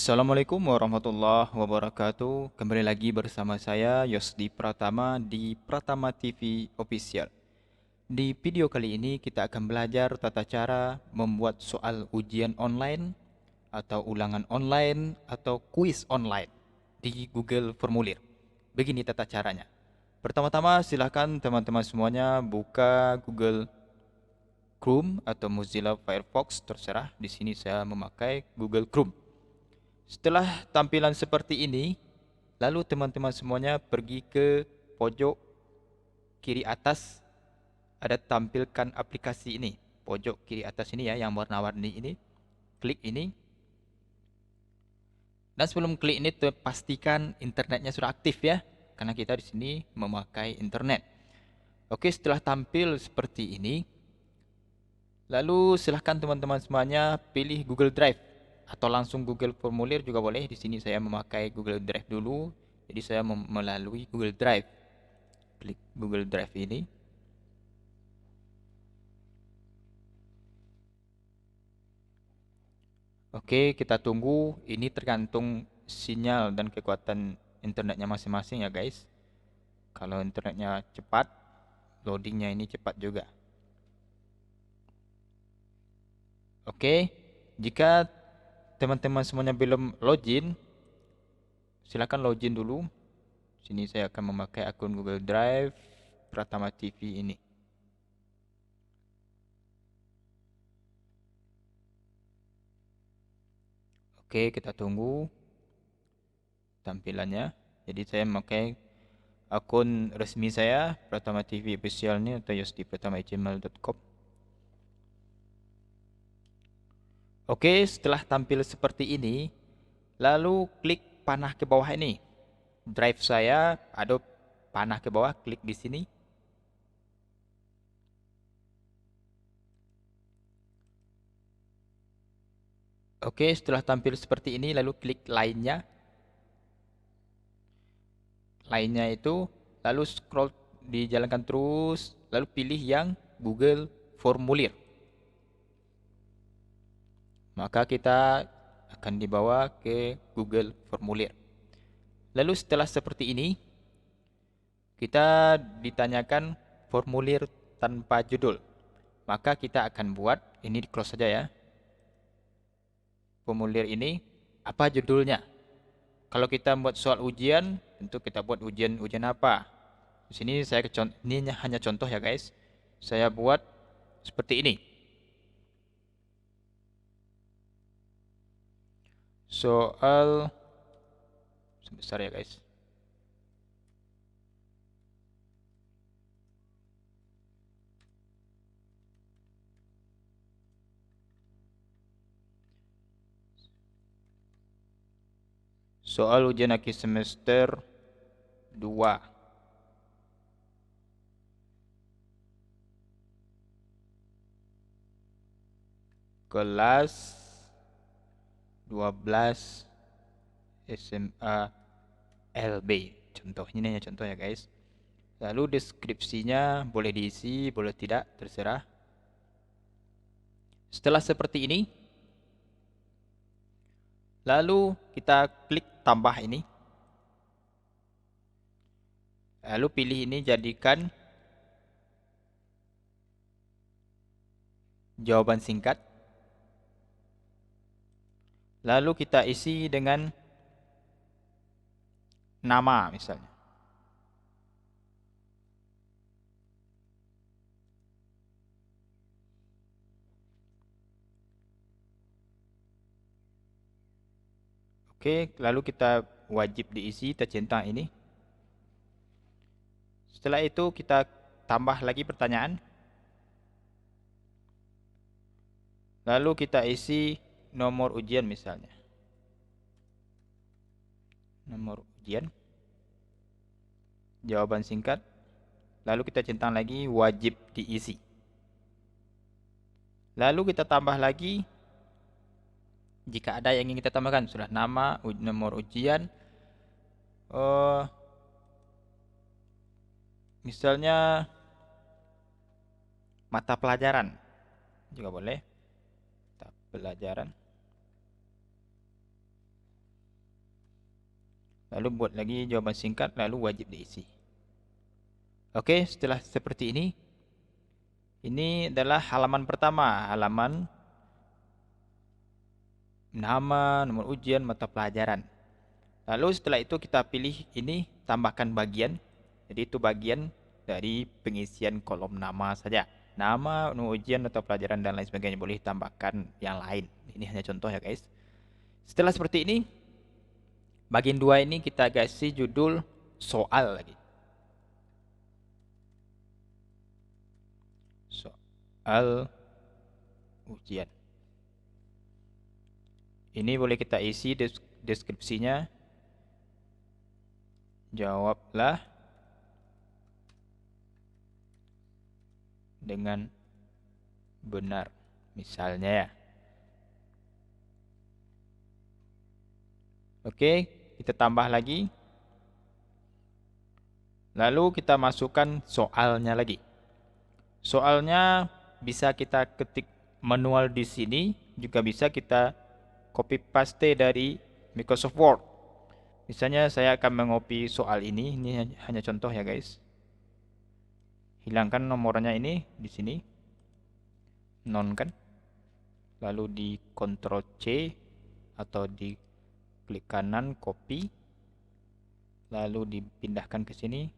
Assalamualaikum warahmatullahi wabarakatuh. Kembali lagi bersama saya Yosdi Pratama di Pratama TV Official. Di video kali ini kita akan belajar tata cara membuat soal ujian online atau ulangan online atau kuis online di Google Formulir. Begini tata caranya. Pertama-tama silahkan teman-teman semuanya buka Google Chrome atau Mozilla Firefox, terserah. Di sini saya memakai Google Chrome. Setelah tampilan seperti ini, lalu teman-teman semuanya pergi ke pojok kiri atas, ada tampilkan aplikasi ini. Pojok kiri atas ini ya, yang warna-warni ini. Klik ini. Dan sebelum klik ini, pastikan internetnya sudah aktif ya, karena kita di sini memakai internet. Oke, setelah tampil seperti ini, lalu silahkan teman-teman semuanya pilih Google Drive atau langsung Google Formulir juga boleh. Di sini saya memakai Google Drive dulu. Jadi saya melalui Google Drive. Klik Google Drive ini. Oke, kita tunggu. Ini tergantung sinyal dan kekuatan internetnya masing-masing ya guys. Kalau internetnya cepat, loadingnya ini cepat juga. Oke, jika teman-teman semuanya belum login, silakan login dulu. Sini saya akan memakai akun Google Drive Pratama TV ini. Oke, kita tunggu tampilannya. Jadi saya memakai akun resmi saya Pratama TV Official ini atau yosdipratama@gmail.com. Oke, setelah tampil seperti ini, lalu klik panah ke bawah ini. Drive saya ada panah ke bawah, klik di sini. Oke, setelah tampil seperti ini, lalu klik lainnya. Lainnya itu, lalu scroll dijalankan terus, lalu pilih yang Google Formulir. Maka kita akan dibawa ke Google Formulir. Lalu setelah seperti ini, kita ditanyakan formulir tanpa judul. Maka kita akan buat, ini di close saja ya. Formulir ini, apa judulnya? Kalau kita buat soal ujian, tentu kita buat ujian apa. Di sini ini hanya contoh ya guys. Saya buat seperti ini. Soal sebesar ya guys. Soal ujian akhir semester 2. Kelas 12 SMA LB. Contohnya ini hanya contoh ya guys. Lalu deskripsinya boleh diisi, boleh tidak, terserah. Setelah seperti ini, lalu kita klik tambah ini. Lalu pilih ini jadikan jawaban singkat. Lalu kita isi dengan nama misalnya. Oke, lalu kita wajib diisi tercentang ini. Setelah itu kita tambah lagi pertanyaan. Lalu kita isi nomor ujian misalnya. Nomor ujian. Jawaban singkat. Lalu kita centang lagi wajib diisi. Lalu kita tambah lagi jika ada yang ingin kita tambahkan, sudah nama, nomor ujian, misalnya mata pelajaran juga boleh. Mata pelajaran. lalu buat lagi jawaban singkat, lalu wajib diisi. Oke, setelah seperti ini adalah halaman pertama, halaman nama, nomor ujian, mata pelajaran. Lalu setelah itu kita pilih ini, tambahkan bagian. Jadi itu bagian dari pengisian kolom nama saja. Nama, nomor ujian, mata pelajaran, dan lain sebagainya. Boleh tambahkan yang lain. Ini hanya contoh ya guys. Setelah seperti ini, bagian 2 ini kita kasih judul soal lagi. Soal ujian. Ini boleh kita isi deskripsinya. Jawablah dengan benar. Misalnya ya. Oke, kita tambah lagi. Lalu kita masukkan soalnya lagi. Soalnya bisa kita ketik manual di sini, juga bisa kita copy paste dari Microsoft Word. Misalnya saya akan mengopi soal ini hanya contoh ya guys. Hilangkan nomornya ini di sini. Non kan? Lalu di Ctrl C atau di klik kanan copy, lalu dipindahkan ke sini,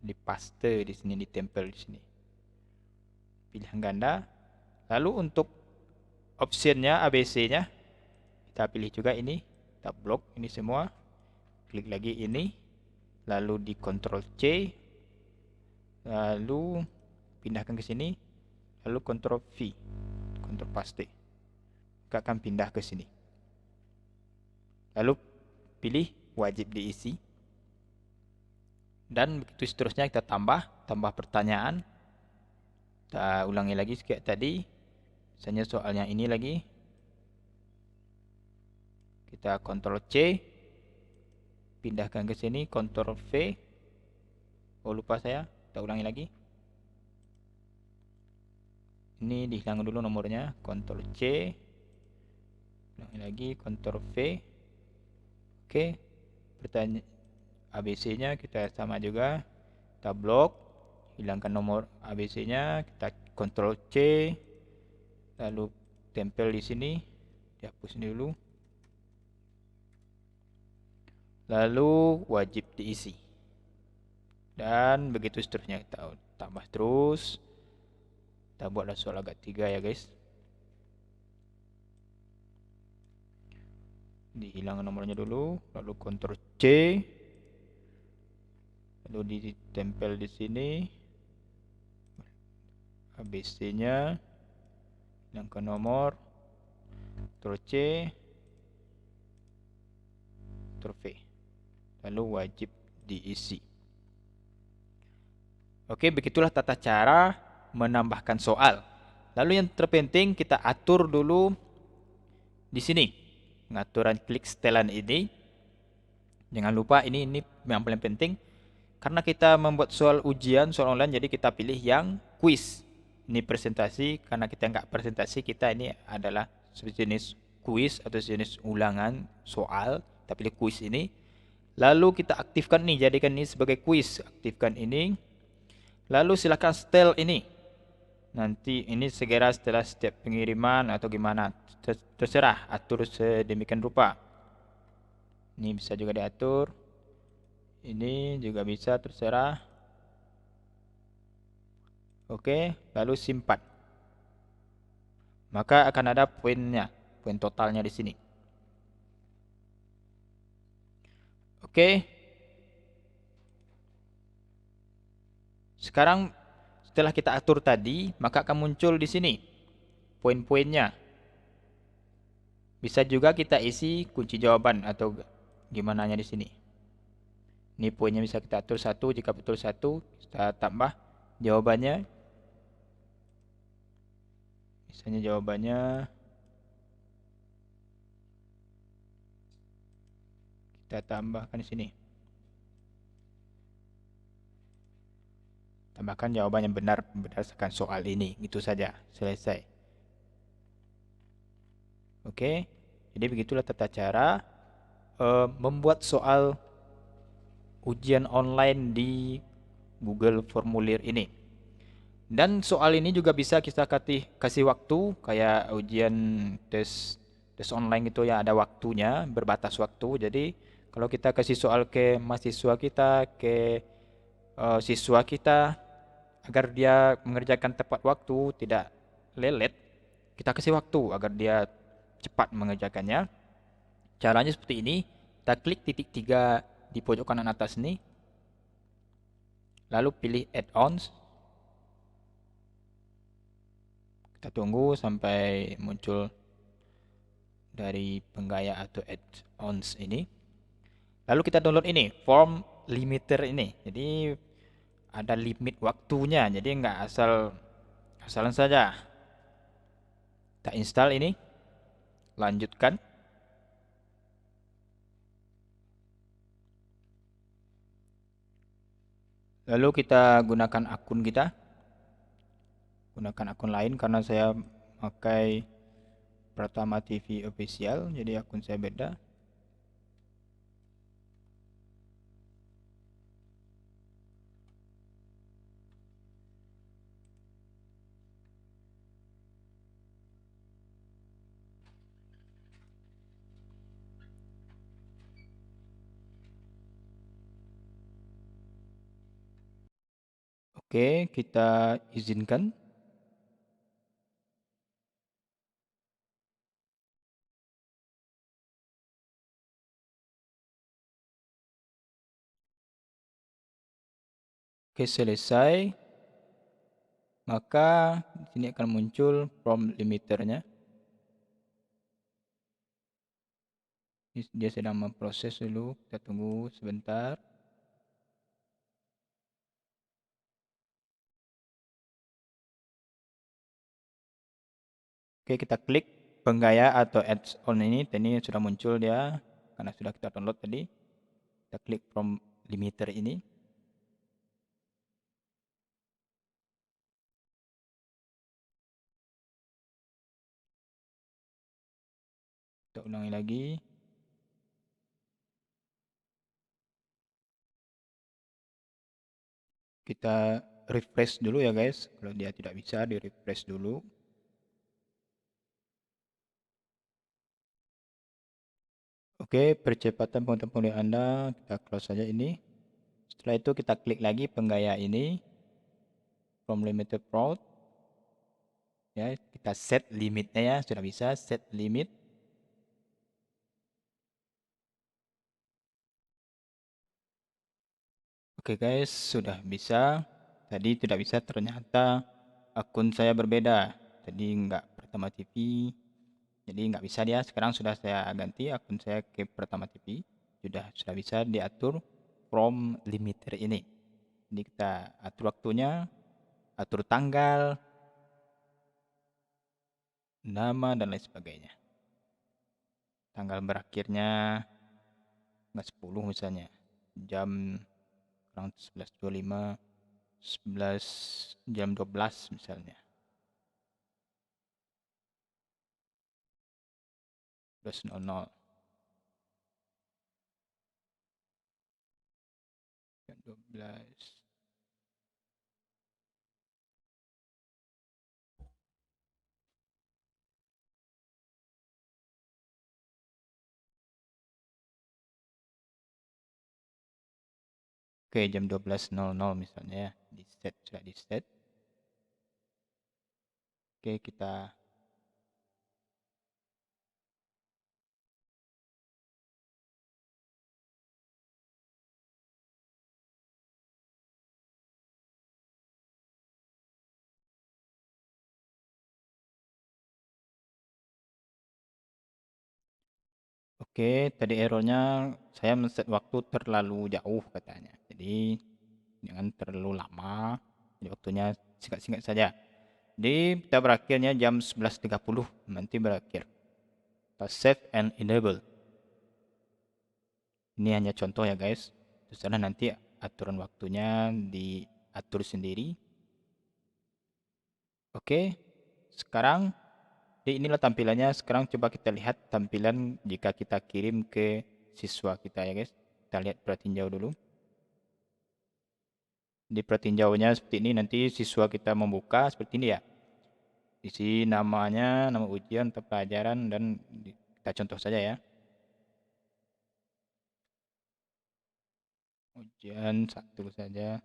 dipaste di sini, ditempel di sini. Pilihan ganda. Lalu untuk optionnya ABC-nya kita pilih juga ini, kita blok ini semua. Klik lagi ini, lalu di Ctrl C, lalu pindahkan ke sini, lalu Ctrl V, Ctrl paste. Akan pindah ke sini. Lalu pilih wajib diisi. Dan begitu seterusnya kita tambah pertanyaan. Kita ulangi lagi kayak tadi. Misalnya soalnya ini lagi. Kita Ctrl C. Pindahkan ke sini, Ctrl V. Oh lupa saya, kita ulangi lagi. Ini dihilangkan dulu nomornya, Ctrl C. Ulangi lagi, Ctrl V. Oke, pertanyaan ABC-nya kita sama juga, kita blok, hilangkan nomor ABC-nya, kita Ctrl C, lalu tempel di sini, dihapus ini dulu, lalu wajib diisi, dan begitu seterusnya. Kita tambah terus, kita buatlah soal agak 3 ya guys. Dihilangkan nomornya dulu, lalu Ctrl C, lalu ditempel di sini ABC-nya, hilangkan nomor, Ctrl C, Ctrl V, lalu wajib diisi. Oke, begitulah tata cara menambahkan soal. Lalu yang terpenting kita atur dulu di sini. Pengaturan klik setelan ini. Jangan lupa ini yang paling penting. Karena kita membuat soal ujian, soal online, jadi kita pilih yang quiz. Ini presentasi, karena kita nggak presentasi, kita ini adalah sejenis quiz atau sejenis ulangan soal. Kita pilih quiz ini. Lalu kita aktifkan ini, jadikan ini sebagai quiz. Aktifkan ini. Lalu silakan setel ini. Nanti ini segera setelah setiap pengiriman atau gimana, terserah, atur sedemikian rupa. Ini bisa juga diatur. Ini juga bisa, terserah. Oke, lalu simpan. Maka akan ada poinnya, poin totalnya di sini. Oke. Sekarang setelah kita atur tadi, maka akan muncul di sini poin-poinnya. Bisa juga kita isi kunci jawaban atau gimana nya di sini. Ini poinnya bisa kita atur 1, jika betul 1, kita tambah jawabannya. Misalnya jawabannya kita tambahkan di sini. Tambahkan jawaban yang benar berdasarkan soal ini. Itu saja. Selesai. Oke. Jadi begitulah tata cara membuat soal ujian online di Google Formulir ini. Dan soal ini juga bisa kita kasih waktu kayak ujian tes tes online itu ya, ada waktunya, berbatas waktu. Jadi kalau kita kasih soal ke mahasiswa kita, ke siswa kita agar dia mengerjakan tepat waktu, tidak lelet, kita kasih waktu agar dia cepat mengerjakannya. Caranya seperti ini, kita klik titik 3 di pojok kanan atas ini, lalu pilih add-ons. Kita tunggu sampai muncul dari penggaya atau add-ons ini. Lalu kita download ini, form limiter ini. Jadi ada limit waktunya, jadi nggak asalan saja. Kita install ini, lanjutkan. Lalu kita gunakan akun kita, gunakan akun lain karena saya pakai Pratama TV official, jadi akun saya beda. Oke, kita izinkan. Oke, selesai. Maka di sini akan muncul prompt limiternya. Dia sedang memproses dulu, kita tunggu sebentar. Oke, kita klik penggaya atau add-on ini sudah muncul dia karena sudah kita download tadi. Kita klik prompt limiter ini. Kita ulangi lagi. Kita refresh dulu ya guys. Kalau dia tidak bisa, di refresh dulu. Oke, percepatan pengetahuan Anda, kita close saja ini. Setelah itu kita klik lagi penggaya ini, from limited prompt. Ya, kita set limitnya ya, sudah bisa set limit. Oke guys, sudah bisa. Tadi tidak bisa, ternyata akun saya berbeda. Tadi nggak Pertama TV, jadi nggak bisa dia. Sekarang sudah saya ganti akun saya ke Pertama TV. Sudah bisa diatur from limiter ini. Jadi kita atur waktunya, atur tanggal, nama dan lain sebagainya. Tanggal berakhirnya nggak 10 misalnya, jam kurang 11.25, 11 jam 12 misalnya. 12.00 jam 12. Oke, jam 12.00 misalnya ya, sudah di set. Oke, kita Oke, tadi errornya saya men-set waktu terlalu jauh katanya. Jadi jangan terlalu lama. Jadi waktunya singkat-singkat saja. Di kita berakhirnya jam 11.30 nanti berakhir. Kita save and enable. Ini hanya contoh ya guys. Terus nanti aturan waktunya diatur sendiri. Oke, sekarang inilah tampilannya. Sekarang coba kita lihat tampilan jika kita kirim ke siswa kita ya guys. Kita lihat perhatiin jauh dulu. Di petinjauannya seperti ini, nanti siswa kita membuka seperti ini ya. Isi namanya, nama ujian atau pelajaran, dan kita contoh saja ya. Ujian satu saja.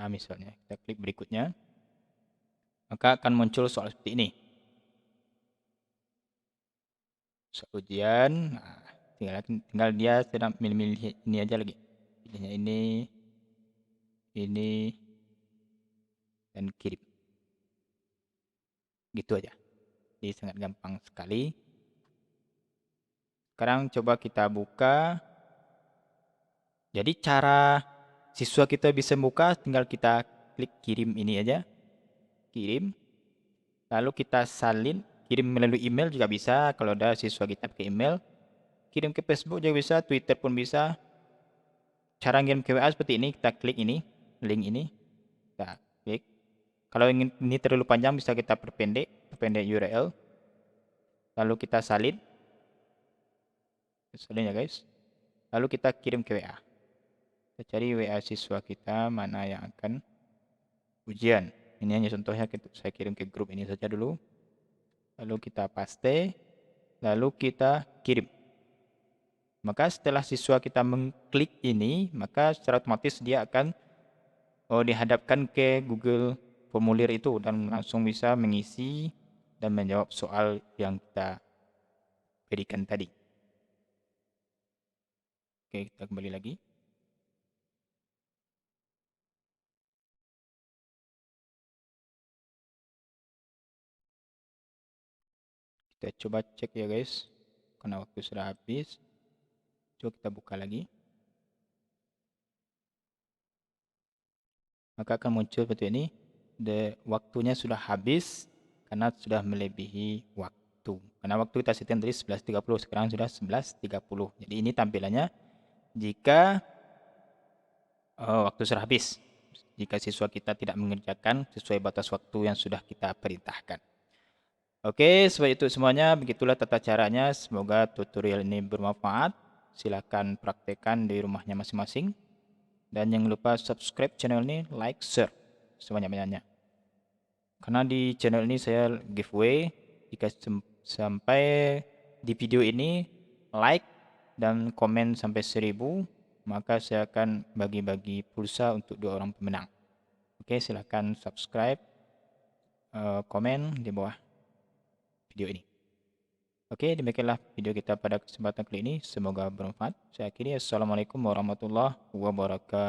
Misalnya kita klik berikutnya, maka akan muncul soal seperti ini. Soal ujian, nah, tinggal dia sedang milih-milih ini aja lagi. Pilihnya ini, dan kirim. Gitu aja. Jadi sangat gampang sekali. Sekarang coba kita buka. Jadi cara siswa kita bisa buka, tinggal kita klik kirim ini aja. Kirim. Lalu kita salin. Kirim melalui email juga bisa. Kalau ada siswa kita pakai email. Kirim ke Facebook juga bisa. Twitter pun bisa. Cara ngirim ke WA seperti ini. Kita klik ini. Link ini. Kita klik. Kalau ingin ini terlalu panjang, bisa kita perpendek. Perpendek URL. Lalu kita salin. Salin ya guys. Lalu kita kirim ke WA. Kita cari WA siswa kita mana yang akan ujian. Ini hanya contohnya, saya kirim ke grup ini saja dulu. Lalu kita paste, lalu kita kirim. Maka setelah siswa kita mengklik ini, maka secara otomatis dia akan dihadapkan ke Google formulir itu dan langsung bisa mengisi dan menjawab soal yang kita berikan tadi. Oke, kita kembali lagi. Kita coba cek ya guys, karena waktu sudah habis. Coba kita buka lagi. Maka akan muncul seperti ini. Waktunya sudah habis karena sudah melebihi waktu. Karena waktu kita setting tadi 11.30, sekarang sudah 11.30. Jadi ini tampilannya jika waktu sudah habis. Jika siswa kita tidak mengerjakan sesuai batas waktu yang sudah kita perintahkan. Oke, seperti itu semuanya. Begitulah tata caranya. Semoga tutorial ini bermanfaat. Silakan praktekkan di rumahnya masing-masing. Dan jangan lupa subscribe channel ini, like, share sebanyak-banyaknya. Karena di channel ini saya giveaway. Jika sampai di video ini like dan komen sampai 1000, maka saya akan bagi-bagi pulsa untuk 2 orang pemenang. Oke, silakan subscribe, komen di bawah video ini. Oke, demikianlah video kita pada kesempatan kali ini. Semoga bermanfaat. Saya akhiri. Assalamualaikum warahmatullahi wabarakatuh.